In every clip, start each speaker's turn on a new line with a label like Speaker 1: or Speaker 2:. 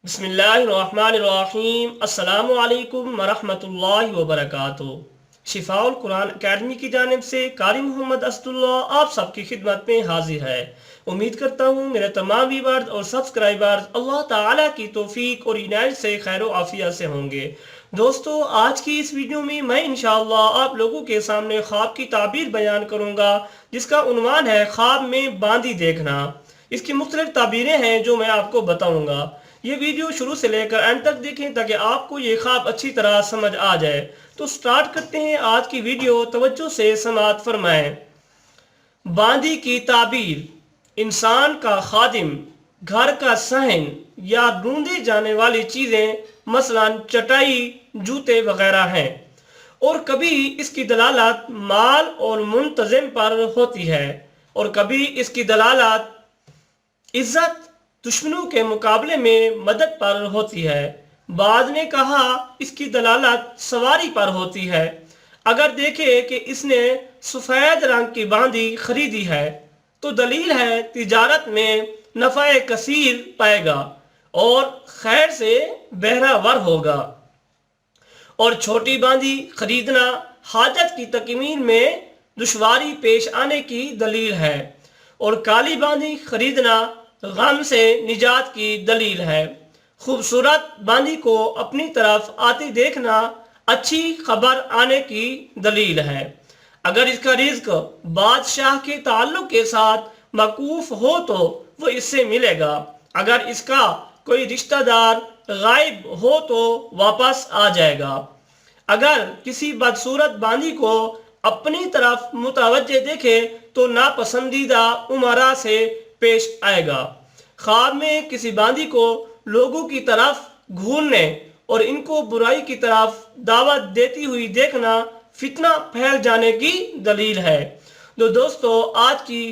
Speaker 1: بسم اللہ الرحمن الرحیم۔ السلام علیکم ورحمۃ اللہ وبرکاتہ۔ شفاء القرآن اکیڈمی کی جانب سے قاری محمد اسد اللہ آپ سب کی خدمت میں حاضر ہے۔ امید کرتا ہوں میرے تمام ویورز اور سبسکرائبرز اللہ تعالیٰ کی توفیق اور عنایت سے خیر و عافیت سے ہوں گے۔ دوستو، آج کی اس ویڈیو میں انشاءاللہ آپ لوگوں کے سامنے خواب کی تعبیر بیان کروں گا، جس کا عنوان ہے خواب میں باندی دیکھنا۔ اس کی مختلف تعبیریں ہیں جو میں آپ کو بتاؤں گا۔ یہ ویڈیو شروع سے لے کر اینڈ تک دیکھیں تاکہ آپ کو یہ خواب اچھی طرح سمجھ آ جائے۔ تو سٹارٹ کرتے ہیں آج کی ویڈیو، توجہ سے سماعت فرمائیں۔ باندی کی تعبیر: انسان کا خادم، گھر کا صحن یا ڈھونڈی جانے والی چیزیں مثلا چٹائی، جوتے وغیرہ ہیں، اور کبھی اس کی دلالت مال اور منتظم پر ہوتی ہے، اور کبھی اس کی دلالت عزت، دشمنوں کے مقابلے میں مدد پر ہوتی ہے۔ بعض نے کہا اس کی دلالت سواری پر ہوتی ہے۔ اگر دیکھے کہ اس نے سفید رنگ کی باندی خریدی ہے تو دلیل ہے تجارت میں نفع کثیر پائے گا اور خیر سے بہرہ ور ہوگا، اور چھوٹی باندی خریدنا حاجت کی تکمیل میں دشواری پیش آنے کی دلیل ہے، اور کالی باندی خریدنا غم سے نجات کی دلیل ہے۔ خوبصورت باندی کو اپنی طرف آتی دیکھنا اچھی خبر آنے کی دلیل ہے۔ اگر اس کا رزق بادشاہ کے تعلق کے ساتھ موقوف ہو تو وہ اس سے ملے گا۔ اگر اس کا کوئی رشتہ دار غائب ہو تو واپس آ جائے گا۔ اگر کسی بدصورت باندی کو اپنی طرف متوجہ دیکھے تو ناپسندیدہ امراء سے پیش آئے گا۔ خواب میں کسی باندی کو لوگوں کی طرف گھورنے اور ان کو برائی کی طرف دعوت دیتی ہوئی دیکھنا فتنہ پھیل جانے کی دلیل ہے۔ تو دوستو، آج کی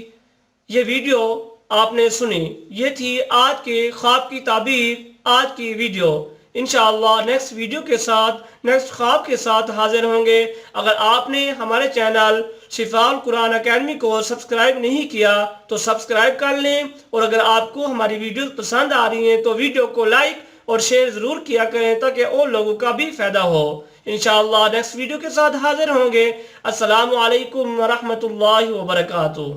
Speaker 1: یہ ویڈیو آپ نے سنی، یہ تھی آج کے خواب کی تعبیر، آج کی ویڈیو۔ انشاءاللہ نیکسٹ ویڈیو کے ساتھ، نیکسٹ خواب کے ساتھ حاضر ہوں گے۔ اگر آپ نے ہمارے چینل شفاء القرآن اکیڈمی کو سبسکرائب نہیں کیا تو سبسکرائب کر لیں، اور اگر آپ کو ہماری ویڈیوز پسند آ رہی ہیں تو ویڈیو کو لائک اور شیئر ضرور کیا کریں تاکہ اور لوگوں کا بھی فائدہ ہو۔ انشاءاللہ نیکسٹ ویڈیو کے ساتھ حاضر ہوں گے۔ السلام علیکم ورحمۃ اللہ وبرکاتہ۔